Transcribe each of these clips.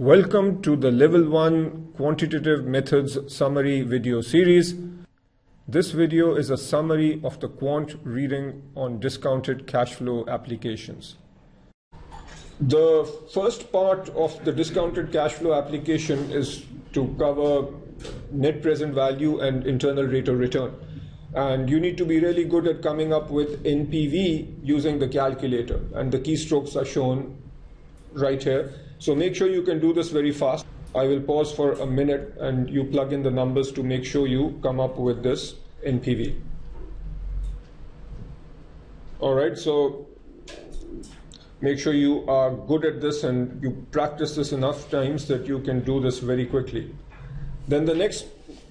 Welcome to the Level 1 Quantitative Methods Summary video series. This video is a summary of the Quant reading on discounted cash flow applications. The first part of the discounted cash flow application is to cover net present value and internal rate of return. And you need to be really good at coming up with NPV using the calculator. And the keystrokes are shown right here. So make sure you can do this very fast. I will pause for a minute and you plug in the numbers to make sure you come up with this NPV. All right, so make sure you are good at this and you practice this enough times that you can do this very quickly. Then the next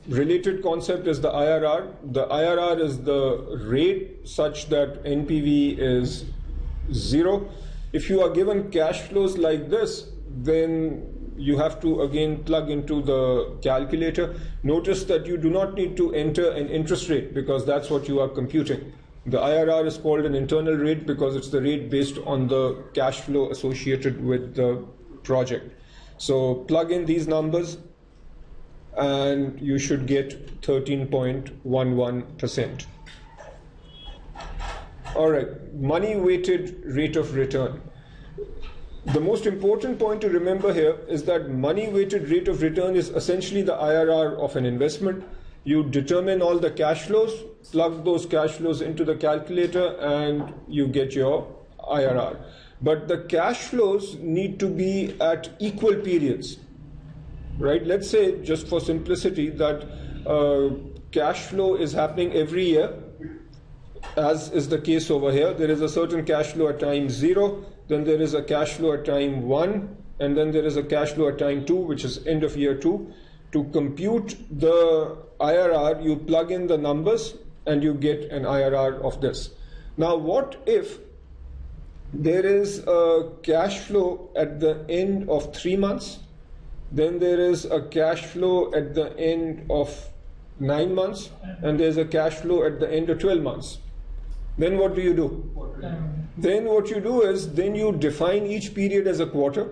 related concept is the IRR. The IRR is the rate such that NPV is 0. If you are given cash flows like this, then you have to again plug into the calculator. Notice that you do not need to enter an interest rate because that's what you are computing. The IRR is called an internal rate because it's the rate based on the cash flow associated with the project. So plug in these numbers and you should get 13.11%. All right, money weighted rate of return. The most important point to remember here is that money weighted rate of return is essentially the IRR of an investment. You determine all the cash flows, plug those cash flows into the calculator and you get your IRR. But the cash flows need to be at equal periods, right? Let's say, just for simplicity, that cash flow is happening every year, as is the case over here. There is a certain cash flow at time 0, then there is a cash flow at time 1, and then there is a cash flow at time 2, which is end of year 2. To compute the IRR, you plug in the numbers and you get an IRR of this. Now, what if there is a cash flow at the end of 3 months, then there is a cash flow at the end of 9 months, and there's a cash flow at the end of 12 months? Then what do you do? Then what you do is, then you define each period as a quarter.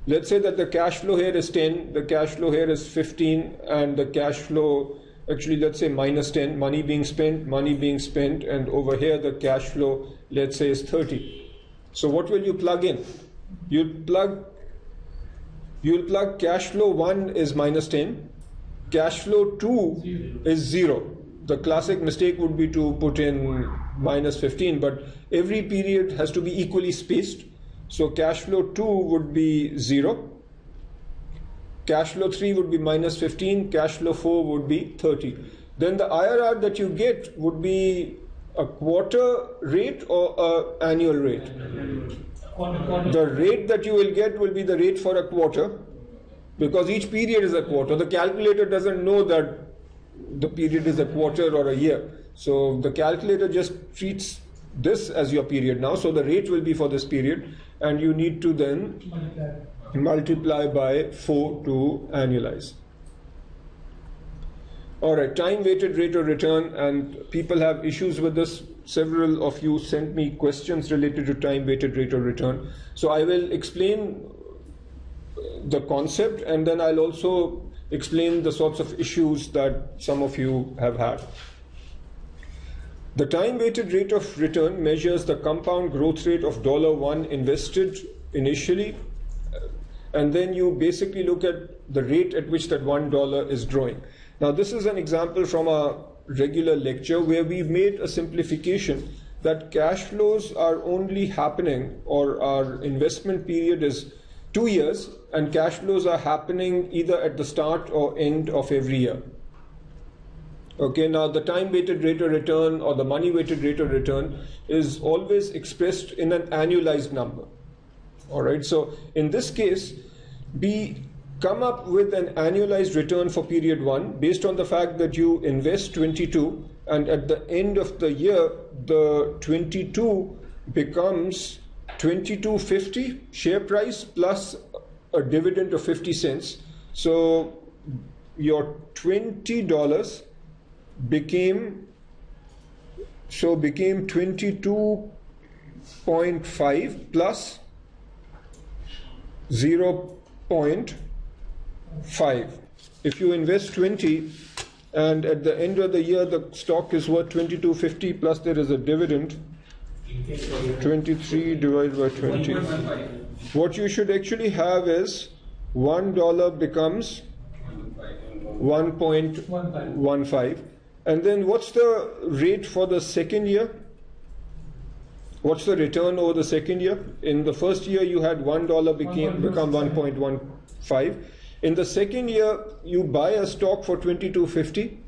Let's say that the cash flow here is 10, the cash flow here is 15, and the cash flow, actually let's say minus 10, money being spent, and over here the cash flow, let's say, is 30. So what will you plug in? You'll plug cash flow 1 is minus 10, cash flow 2 is 0. The classic mistake would be to put in minus 15, but every period has to be equally spaced. So cash flow 2 would be 0, cash flow 3 would be minus 15, cash flow 4 would be 30. Then the IRR that you get would be a quarter rate or an annual rate? The rate that you will get will be the rate for a quarter, because each period is a quarter. The calculator doesn't know that the period is a quarter or a year. So the calculator just treats this as your period now. So the rate will be for this period, and you need to then multiply by 4 to annualize. All right, time weighted rate of return, and people have issues with this. Several of you sent me questions related to time weighted rate of return. So I will explain the concept, and then I'll also explain the sorts of issues that some of you have had. The time weighted rate of return measures the compound growth rate of $1 invested initially, and then you basically look at the rate at which that $1 is growing. Now, this is an example from a regular lecture where we've made a simplification that cash flows are only happening, or our investment period is 2 years, and cash flows are happening either at the start or end of every year. Okay, now the time weighted rate of return or the money weighted rate of return is always expressed in an annualized number. All right, so in this case, we come up with an annualized return for period 1 based on the fact that you invest 22, and at the end of the year, the 22 becomes 22.50 share price plus a dividend of 50 cents. So your $20 became 22.5 plus 0 1.5. If you invest 20 and at the end of the year the stock is worth 22.50 plus there is a dividend, 23 divided by 20. What you should actually have is $1 becomes 1.15. And then what's the rate for the second year? What's the return over the second year? In the first year you had $1 become 1.15. In the second year you buy a stock for 22.50.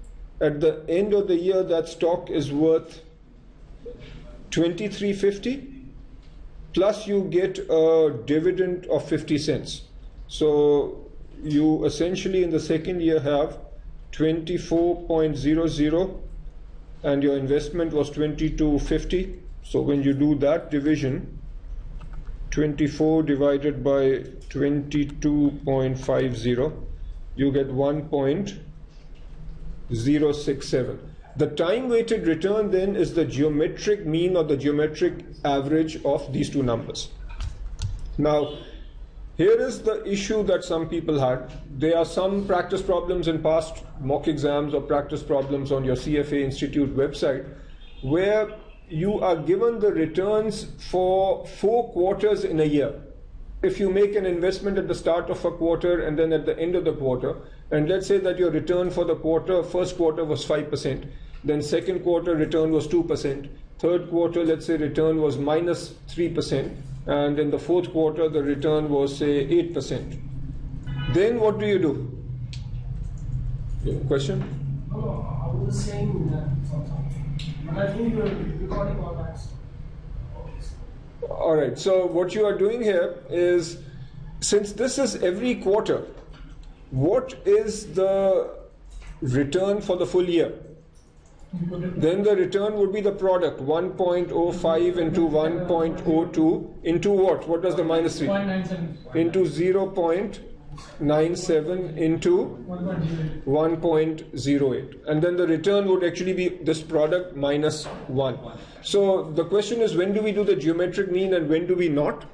At the end of the year that stock is worth 23.50 plus you get a dividend of 50 cents. So you essentially in the second year have 24.00 and your investment was 22.50. So when you do that division, 24 divided by 22.50, you get 1.067. The time-weighted return then is the geometric mean or the geometric average of these two numbers. Now, here is the issue that some people had. There are some practice problems in past mock exams or practice problems on your CFA Institute website where you are given the returns for 4 quarters in a year. If you make an investment at the start of a quarter and then at the end of the quarter, and let's say that your return for the first quarter was 5%, then second quarter return was 2%, third quarter let's say return was minus 3%, and in the fourth quarter the return was say 8%. Then what do you do? Question? No, I was saying that but I think you're recording all that. All right, so what you are doing here is, since this is every quarter, what is the return for the full year? Then the return would be the product, 1.05 into 1.02 into what? What does the minus 3? 0.97. Into 0.97 into 1.08. And then the return would actually be this product minus 1. So the question is, when do we do the geometric mean and when do we not?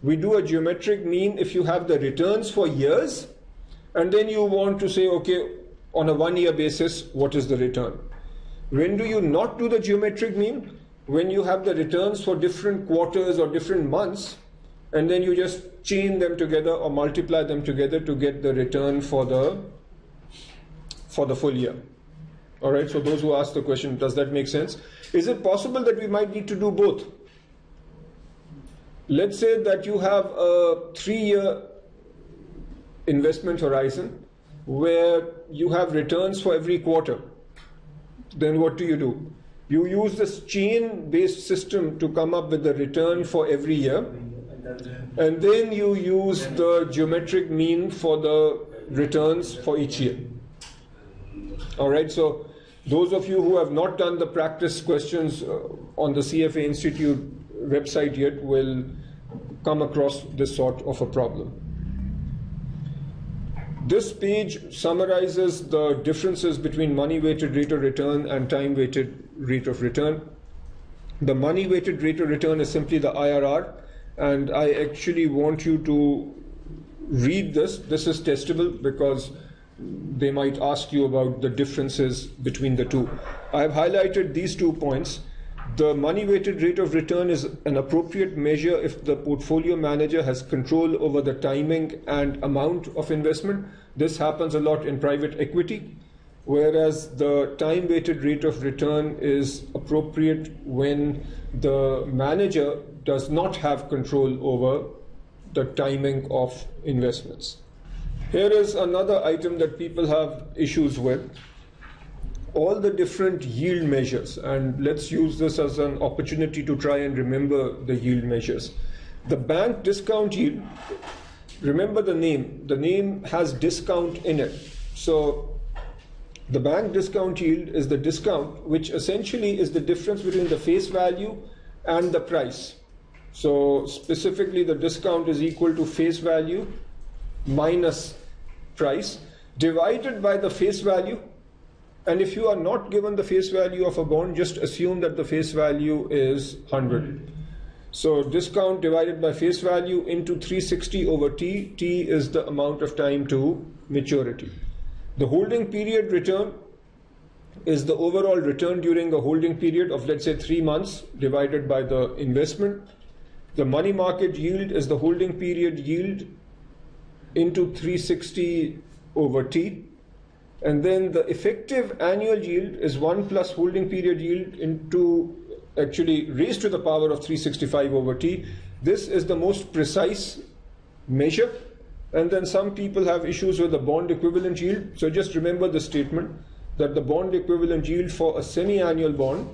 We do a geometric mean if you have the returns for years, and then you want to say, okay, on a 1-year basis, what is the return? When do you not do the geometric mean? When you have the returns for different quarters or different months, and then you just chain them together or multiply them together to get the return for the full year. All right, so those who ask the question, does that make sense? Is it possible that we might need to do both? Let's say that you have a 3-year investment horizon where you have returns for every quarter. Then what do? You use this chain-based system to come up with the return for every year, and then you use the geometric mean for the returns for each year. All right, so those of you who have not done the practice questions on the CFA Institute website yet will come across this sort of a problem. This page summarizes the differences between money-weighted rate of return and time-weighted rate of return. The money-weighted rate of return is simply the IRR, and I actually want you to read this. This is testable because they might ask you about the differences between the two. I have highlighted these 2 points. The money-weighted rate of return is an appropriate measure if the portfolio manager has control over the timing and amount of investment. This happens a lot in private equity, whereas the time-weighted rate of return is appropriate when the manager does not have control over the timing of investments. Here is another item that people have issues with. All the different yield measures, and let's use this as an opportunity to try and remember the yield measures. The bank discount yield, remember the name has discount in it. So the bank discount yield is the discount, which essentially is the difference between the face value and the price. So specifically the discount is equal to face value minus price divided by the face value. And if you are not given the face value of a bond, just assume that the face value is 100. So discount divided by face value into 360 over T. T is the amount of time to maturity. The holding period return is the overall return during a holding period of, let's say, 3 months divided by the investment. The money market yield is the holding period yield into 360 over T. And then the effective annual yield is 1 plus holding period yield into, actually raised to the power of 365 over T. This is the most precise measure. And then some people have issues with the bond equivalent yield. So just remember the statement that the bond equivalent yield for a semi-annual bond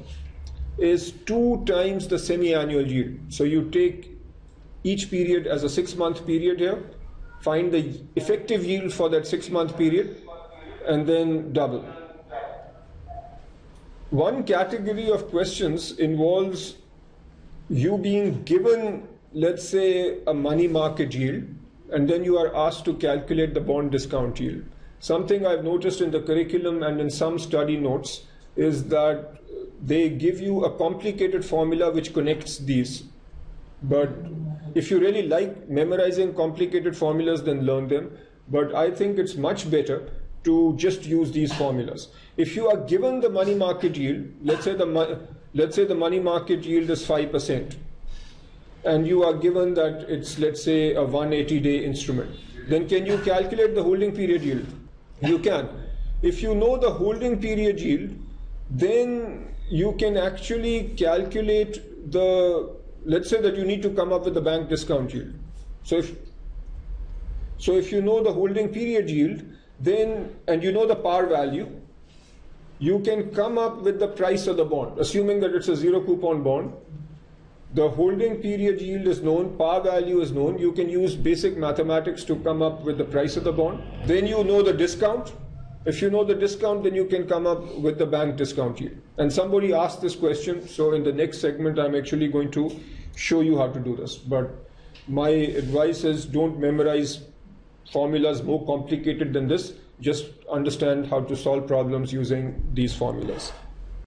is 2 times the semi-annual yield. So you take each period as a 6-month period here, find the effective yield for that 6-month period, and then double. One category of questions involves you being given, let's say, a money market yield, and then you are asked to calculate the bond discount yield. Something I've noticed in the curriculum and in some study notes is that they give you a complicated formula which connects these. But if you really like memorizing complicated formulas, then learn them. But I think it's much better to just use these formulas. If you are given the money market yield, let's say the money market yield is 5%, and you are given that it's, let's say, a 180-day instrument, then can you calculate the holding period yield? You can. If you know the holding period yield, then you can actually calculate the, let's say that you need to come up with the bank discount yield. So if you know the holding period yield, then, and you know the par value, you can come up with the price of the bond, assuming that it's a 0 coupon bond. The holding period yield is known, par value is known. You can use basic mathematics to come up with the price of the bond. Then you know the discount. If you know the discount, then you can come up with the bank discount yield. And somebody asked this question, so in the next segment, I'm actually going to show you how to do this. But my advice is don't memorize formulas more complicated than this. Just understand how to solve problems using these formulas.